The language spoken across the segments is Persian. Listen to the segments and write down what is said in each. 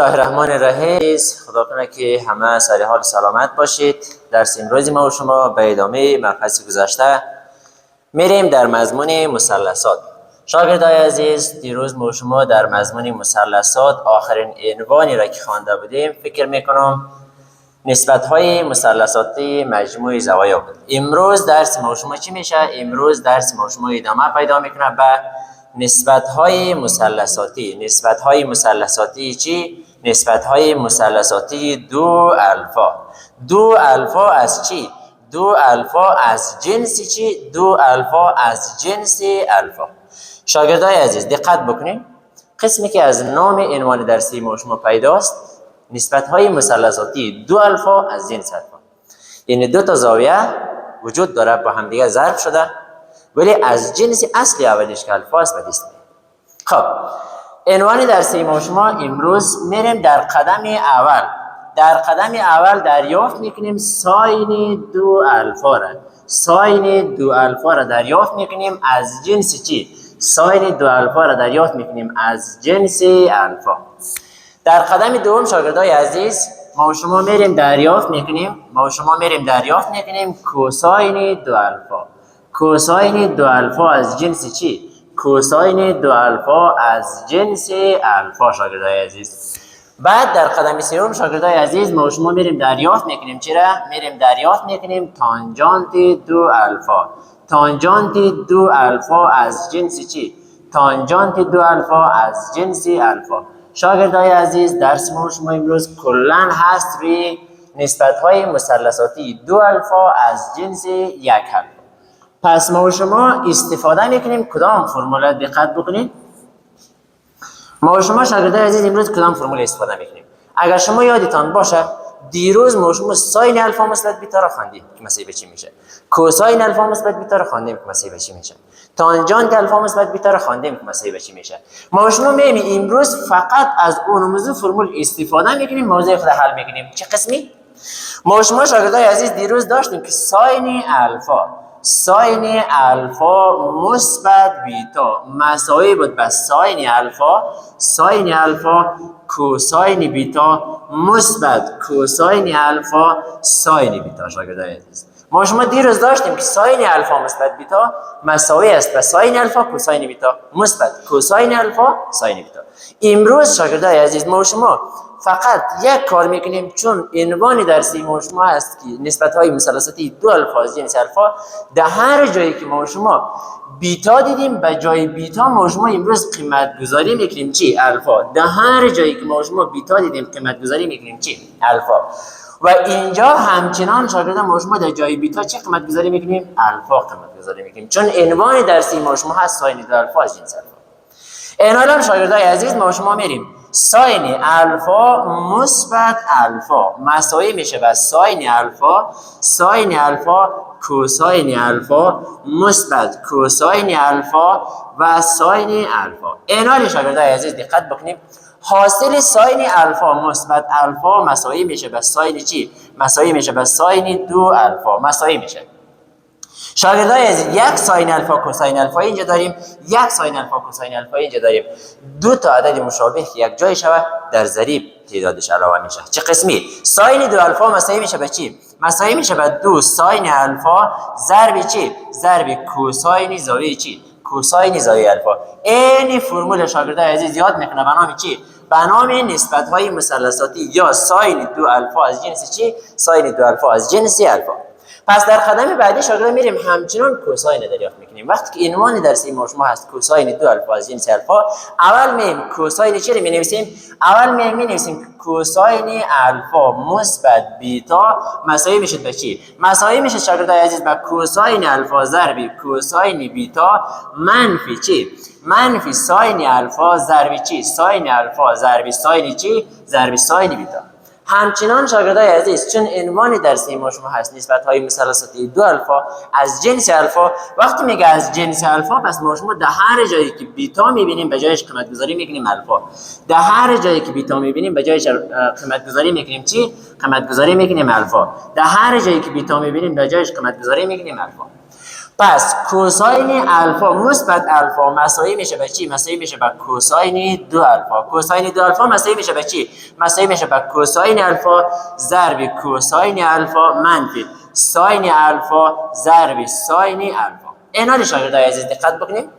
الله الرحمن الرحیم. خدا کنه که همه سر حال سلامت باشید. درس امروز ما و شما به ادامه مبحث گذشته میریم در مضمون مثلثات. شاگردای عزیز، دیروز ما و شما در مضمون مثلثات آخرین عنوانی را که خوانده بودیم، فکر میکنم نسبت‌های مثلثاتی مجموع زوایا بود. امروز درس ما و شما چی میشه؟ امروز درس ما و شما ادامه پیدا میکنه به نسبت‌های مثلثاتی. نسبت‌های مثلثاتی چی؟ نسبت‌های مثلثاتی دو الفا. دو الفا از چی؟ دو الفا از جنس چی؟ دو الفا از جنس الفا. شاگردای عزیز دقت بکنید. قسمی که از نام عنوان درسی ما شما پیداست، نسبت‌های مثلثاتی دو الفا از جنس الفا. یعنی دو تا زاویه وجود داره با هم دیگه ضرب شده، ولی از جنس اصلی اولش که الفا است و اسم. خب عنوان درسی ما شما امروز میریم در قدم اول. در قدم اول دریافت میکنیم ساین دو الفا را. ساین دو الفا را دریافت میکنیم از جنس چی؟ ساین دو الفا را دریافت میکنیم از جنس الفا. در قدم دوم شاگردای عزیز ما و شما میریم دریافت میکنیم کوساین دو الفا. کوساین دو الفا از جنس چی؟ کوساین دو الفا از جنس الفا. شاگردای عزیز بعد در قدم سوم شاگردای عزیز ما و شما میریم دریافت میکنیم چی را؟ میریم دریافت میکنیم تانجانت دو الفا. تانجانت دو الفا از جنس چی؟ تانجانت دو الفا از جنس الفا. شاگردای عزیز درس ما و شما امروز کلن هست روی نسبت‌های مثلثاتی دو الفا از جنس یک الفا. پس ما و شما استفاده میکنیم کدام فرمول؟ دقت بکنید. ما و شما شاگردای عزیز امروز کدام فرمول استفاده میکنیم؟ اگر شما یادتان باشه دیروز ما و شما ساین الفا مثبت بیتا را خواندیم که مساوی به چی میشه. کوساین الفا مثبت بیتا را خواندیم که مساوی به چی میشه. تانجانت الفا مثبت بیتا را خواندیم که مساوی به چی میشه. ما و شما میایم امروز فقط از اون موضوع فرمول استفاده میکنیم، موضوع خود حل میکنیم. چه قسمی؟ ما و شما شاگردای عزیز دیروز داشتیم که ساین الفا مثبت بیتا مساوی بود به ساین الفا کوساین بیتا مثبت کوساین الفا ساین بیتا. شاگردای عزیز ما شما دیروز داشتیم که ساین الفا مثبت بیتا مساوی است به ساین الفا کوساین بیتا مثبت کوساین الفا ساین بیتا. امروز شاگردای عزیز ما شما فقط یک کار میکنیم، چون عنوان درسی ما شما هست که نسبت‌های مثلثاتی دو الفا از جنس الفا. در هر جایی که ما شما بیتا دیدیم به جای بیتا ما شما امروز قیمت گذاری میکنیم چی؟ الفا. در هر جایی که ما شما بیتا دیدیم قیمت گذاری میکنیم چی؟ الفا. و اینجا همچنان شاگردان ما شما در جای بیتا چه قیمت گذاری میکنیم؟ الفا قیمت گذاری میکنیم، چون عنوان درسی ما شما هست ساین دو الفا از جنس الفا. اینالا شاگردای عزیز ما شما میریم ساین الفا مثبت الفا مساوی میشه با ساین الفا کوساین الفا مثبت کوساین الفا و ساین الفا. اینالا شاگردای عزیز دقت بکنیم. حاصل ساین الفا مثبت الفا مساوی میشه با ساین چی؟ مساوی میشه با ساین دو الفا. مساوی میشه شاگردای عزیز یک ساین الفا کوساین الفا اینجا داریم، یک ساین الفا کوساین الفا اینجا داریم. دو تا عدد مشابه که یک جای شود در ضریب تعدادش علاوه میشه. چه قسمی؟ ساین دو الفا مساوی میشه به چی؟ مساوی میشه به دو ساین الفا ضرب چی؟ ضرب کوساین زاویه چی؟ کوساین زاویه الفا. این فرمول شاگردای عزیز یاد میکنه به نام چی؟ به نام نسبت‌های مثلثاتی یا ساین دو الفا از جنس چی؟ ساین دو الفا از جنس الفا. پس در قدم بعدی شاگردان میریم همچنان کوساین دریافت میکنیم. وقتی که عنوان درسی ما شما هست کوساین دو الفا از جنس الفا، اول میایم کوساین چی رو مینویسیم؟ اول مینویسیم کوساین الفا مثبت بیتا مساوی میشه به چی؟ مساوی میشه شاگردای عزیز به کوساین الفا ضرب کوساین بیتا منفی چی؟ منفی ساین الفا ضرب چی؟ ساین الفا ضرب ساین چی؟ ضرب ساین بیتا. همچنان شاگردای عزیز چون عنوان درسی ما شما هست نسبت‌های مثلثاتی دو الفا از جنس الفا، وقتی میگه از جنس الفا پس ما شما در هر جایی که بیتا میبینیم به جایش قیمت گذاری میکنیم الفا. در هر جایی که بیتا میبینیم به جایش قیمت گذاری میکنیم چی؟ قیمت گذاری میکنیم الفا. در هر جایی که بیتا میبینیم به جایش قیمت گذاری میکنیم الفا. پس کوساین الفا مثبت الفا مساوی میشه به چی؟ مساوی میشه به کوساین 2 الفا. کوساین 2 الفا مساوی میشه به چی؟ مساوی میشه به کوساین الفا ضرب کوساین الفا منفی ساین الفا ضرب ساین الفا. اینا شاگردای عزیز دقت بکنیم.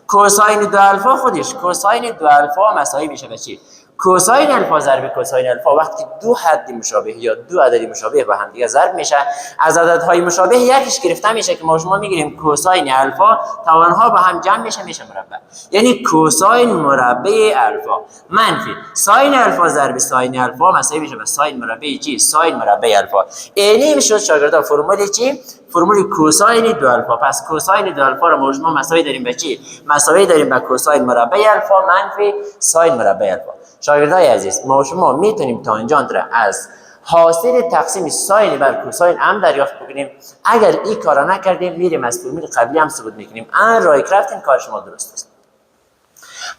کوساین 2 الفا خودش کوساین 2 الفا مساوی میشه به چی؟ کوساین الفا ضرب کوساین الفا وقتی دو حد مشابه یا دو عدد مشابه با هم دیگه ضرب میشه، از عددهای مشابه یکیش گرفته میشه که ما شما میگیریم کوساین الفا، توانها با هم جمع میشه مربع، یعنی کوساین مربع الفا منفی ساین الفا ضرب ساین الفا مساوی میشه به ساین مربع چی؟ ساین مربع الفا. اینی میشد شاگردا فرمول چی؟ فرمول کوساین 2 الفا. پس کوساین 2 الفا رو مجموع مساوی داریم به چی؟ مساوی داریم به کوساین مربع الفا منفی ساین مربع الفا. شاگردای عزیز ما شما میتونیم تانجانت را از حاصل تقسیم ساین بر کوساین هم دریافت بکنیم. اگر این کارا نکردیم میریم از فرمول قبلی هم ثبوت میکنیم. رای کرافتین کار شما درست است.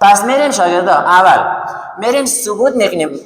پس میریم شاگردا اول میریم ثبوت میکنیم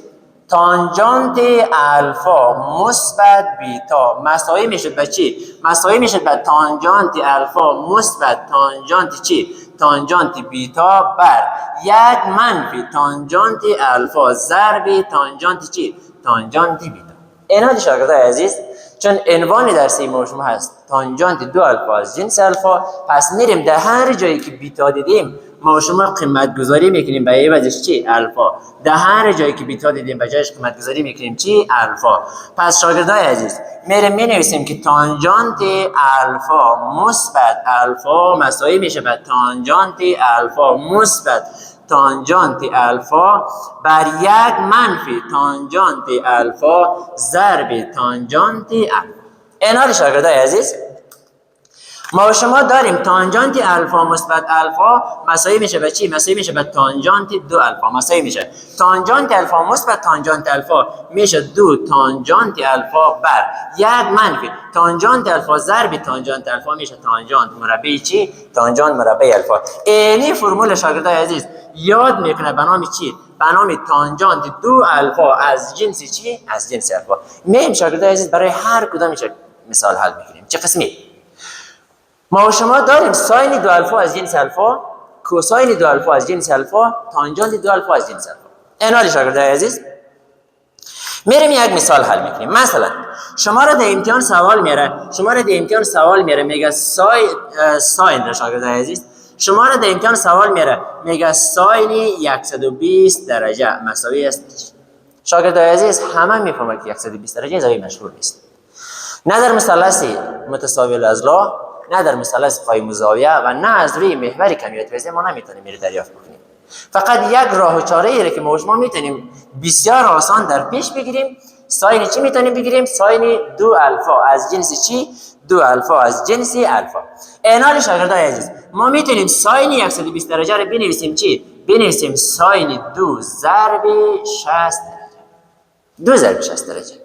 تانجانت الفا مثبت بیتا مساوی میشد به چی؟ مساوی میشد به تانجانت الفا مثبت تانجانت چی؟ تانجانت بیتا بر یک منفی تانجانت الفا ضرب تانجانت چی؟ تانجانت بیتا. اینا شاگردای عزیز چون عنوان درسی ما شما هست تانجانت 2 الفا از جنس الفا، پس میریم در هر جایی که بیتا دیدیم ما شما قیمت گذاری میکنیم به عوضش چی؟ الفا. در هر جایی که بیتا دیدیم به جایش قیمت گذاری میکنیم چی؟ الفا. پس شاگردای عزیز میریم مینویسیم که تانجانت الفا مثبت الفا مساوی میشه به تانجانت الفا مثبت تانجانت الفا بر یک منفی تانجانت الفا ضرب تانجانت الفا. اینا شاگردای عزیز ما شما داریم تانجانت الفا مثبت الفا مساوی میشه به چی؟ مساوی میشه به تانجانت 2 الفا. مساوی میشه تانجانت الفا مثبت تانجانت الفا میشه 2 تانجانت الفا بر یک منفی تانجانت الفا ضرب تانجانت الفا میشه تانجانت مربع چی؟ تانجانت مربع الفا. اینی فرمول شاگردای عزیز یاد میکنه به نام چی؟ به نام تانجانت 2 الفا از جنس چی؟ از جنس الفا. میم شاگردای عزیز برای هر کدام مثال حل میکنیم. چه قسمی؟ ما شما داریم ساین 2 الفا از جنس الفا، کوساین 2 الفا از جنس الفا، تانجانت 2 الفا از جنس الفا. اینا شاگردای عزیز میریم یک مثال حل میکنیم. مثلا شما را در امتحان سوال میره میگه ساین را شاگردای عزیز شما را در امتحان سوال میره میگه ساین 120 درجه مساوی است. شاگردای عزیز همه میفهمن که 120 درجه زاویه مشهور نیست. نه در مثلث متساوی الاضلاع، نه در مثلث قایم زاویه و نه از روی محور کمیت وزن ما نمیتونیم میره دریافت بکنیم. فقط یک راه و چاره ای که ما میتونیم بسیار آسان در پیش بگیریم. ساین چی میتونیم بگیریم؟ ساین 2 الفا از جنس چی؟ 2 الفا از جنس الفا. اینا شاگردای عزیز ما میتونیم ساین 120 درجه رو بنویسیم چی؟ بنویسیم ساین 2 ضرب 60 درجه. 2 ضرب 60 درجه.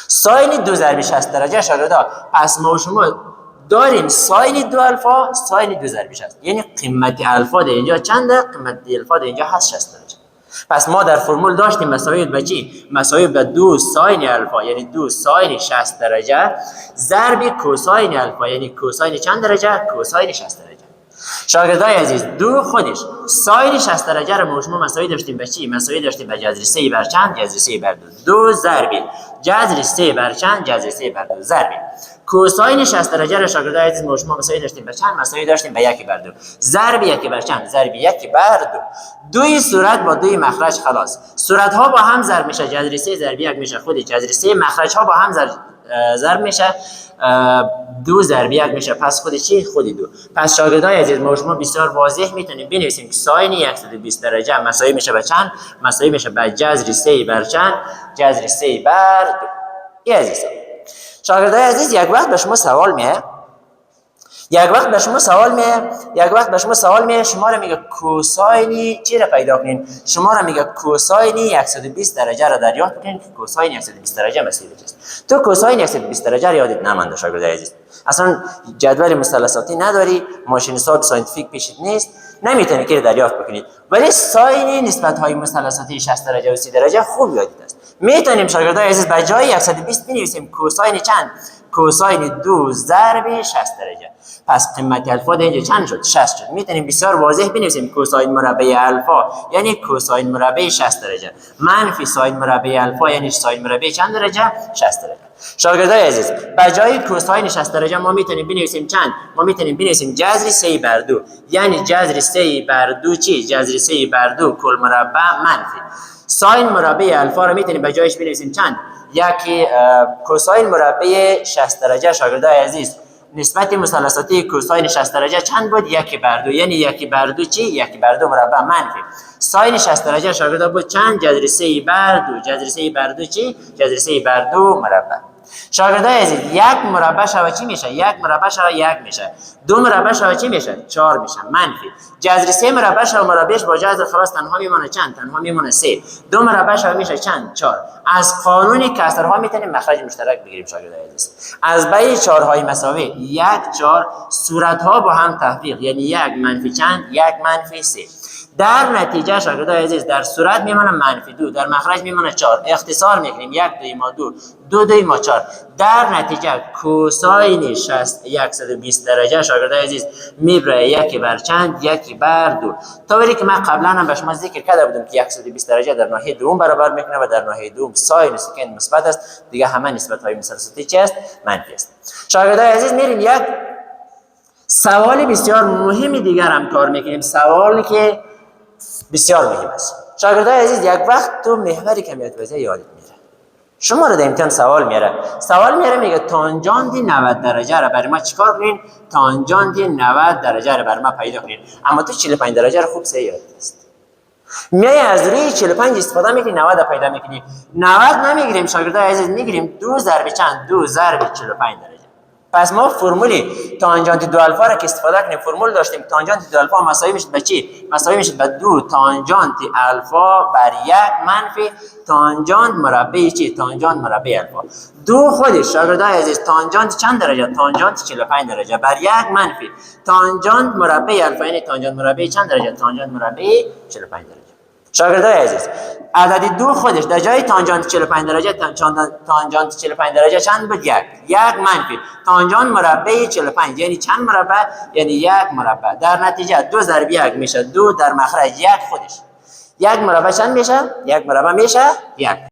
ساین 2 ضرب 60 درجه شاگردا. پس ما شما داریم ساین 2 الفا ساین 2 ضرب 60، یعنی قیمت الفا در اینجا چنده؟ قیمت الفا در اینجا هست 60 درجه. پس ما در فرمول داشتیم مساوی به چی؟ مساوی به 2 ساین الفا یعنی 2 ساین 60 درجه ضرب کوساین الفا یعنی کوساین چند درجه؟ کوساین 60 درجه. شاگردای عزیز دو خودش ساین 60 درجه رو ما مساوی داشتیم به چی؟ مساوی داشتیم به جذر 3 بر چند؟ جذر 3 بر 2. 2 ضرب جذر 3 بر چند؟ جذر 3 بر 2 ضرب کوساین 60 درجه رو شاگردای عزیز ما مساوی داشتیم به چند؟ مساوی داشتیم به 1 بر 2 ضرب 1 بر چند؟ ضرب 1 بر 2. دوی صورت با دوی مخرج خلاص. صورت ها با هم ضرب میشه، جذر 3 ضرب 1 میشه خود جذر 3. مخرج ها با هم ضرب میشه، 2 ضرب 1 میشه پس خود چی؟ خود 2. پس شاگردای عزیز ما شما بسیار واضح میتونیم بنویسیم که ساین 120 درجه مساوی میشه به چند؟ مساوی میشه به جذر 3 بر چند؟ جذر 3 بر 2. این عزیزان شاگردای عزیز یک وقت به شما سوال میه، شما را میگه کوساین چی را پیدا کنین؟ شما را میگه کوساین 120 درجه را دریافت کنین که کوساین 120 درجه مساوی چیست؟ تو کوساین 120 درجه را یادت نمانده شاگردای عزیز. اصلا جدول مثلثاتی نداری، ماشین حساب ساینتیفیک پیشت نیست، نمیتونی که دریافت بکنید. ولی ساین نسبت های مثلثاتی 60 درجه و 30 درجه خوب یادت است. میتونیم شاگردای عزیز به جای 120 بنویسیم کوساین چند؟ کوساین 2 ضرب 60 درجه. پس قیمت الفا اینجا چند شد؟ 60 شد. میتونیم بسیار واضح بنویسیم کوساین مربع الفا یعنی کوساین مربع 60 درجه منفی ساین مربع الفا یعنی ساین مربع چند درجه؟ 60 درجه. شاگردای عزیز به جای کوساین 60 درجه ما میتونیم بنویسیم چند؟ ما میتونیم بنویسیم جذر 3 بر 2 یعنی جذر 3 بر 2 چی؟ جذر 3 بر 2 کل مربع منفی ساین مربع الفا رو میتونیم به جایش بنویسیم چند؟ یکی کوساین مربع 60 درجه. شاگردای عزیز نسبت مثلثاتی کوساین 60 درجه چند بود؟ 1 بر 2 یعنی 1 بر 2 چی؟ 1 بر 2 مربع منفی ساین 60 درجه شاگردا بود چند؟ جذر 3 بر 2 جذر 3 بر 2 چی؟ جذر 3 بر 2 مربع. شاگردای عزیز یک مربع شو چی میشه؟ یک مربع شو یک میشه. دو مربع شو چی میشه؟ 4 میشه منفی. جذر 3 مربع شو مربعش با جذر خلاص تنها میمونه چند؟ تنها میمونه 3. دو مربع شو میشه چند؟ 4. از قانون کسرها میتونیم مخرج مشترک بگیریم شاگردای عزیز. از بین 4 های مساوی 1 4 صورت ها با هم تفریق یعنی 1 منفی چند؟ 1 منفی 3. در نتیجه شاگردای عزیز در صورت میمونه منفی 2 در مخرج میمونه 4 اختصار میکنیم 1 2 ما 2 2 2 ما 4 در نتیجه کوساین 120 درجه شاگردای عزیز میبره 1 بر چند 1 بر 2 تا ولی که من قبلا هم به شما ذکر کرده بودم که 120 درجه در ناحیه دوم برابر میکنه و در ناحیه دوم ساین سکند مثبت است دیگه همه نسبت های مثلثاتی چی است منفی است. شاگردای عزیز میریم یک سوال بسیار مهمی دیگر هم کار میکنیم سوالی که بسیار مهم است. شاگردای عزیز یک وقت تو محور کمیت وضعی یادت میره شما رو در امتحان سوال میاره میگه تانجانت 90 درجه را برای ما چیکار کنین؟ تانجانت 90 درجه را برای ما پیدا کنین. اما تو 45 درجه رو خوب یاد است میای از روی 45 استفاده میکنی 90 پیدا میکنی 90 نمیگیریم شاگردای عزیز میگیریم 2 ضرب چند 2 ضرب 45 درجه. پس ما فرمولی تانجانت 2 الفا را که استفاده کنیم فرمول داشتیم تانجانت 2 الفا مساوی میشه به چی؟ مساوی میشه به 2 تانجانت الفا بر 1 منفی تانجانت مربع چی؟ تانجانت مربع الفا. دو خودش شاگردای عزیز تانجانت چند درجه؟ تانجانت 45 درجه بر 1 منفی تانجانت مربع الفا یعنی تانجانت مربع چند درجه؟ تانجانت مربع 45 درجه. شاگردای عزیز عدد 2 خودش در جای تانجانت 45 درجه تانجانت 45 درجه چند بود؟ 1 منفی تانجانت مربع 45 یعنی چند مربع؟ یعنی 1 مربع. در نتیجه 2 ضرب 1 میشه 2 در مخرج 1 خودش 1 مربع چند میشه؟ 1 مربع میشه 1.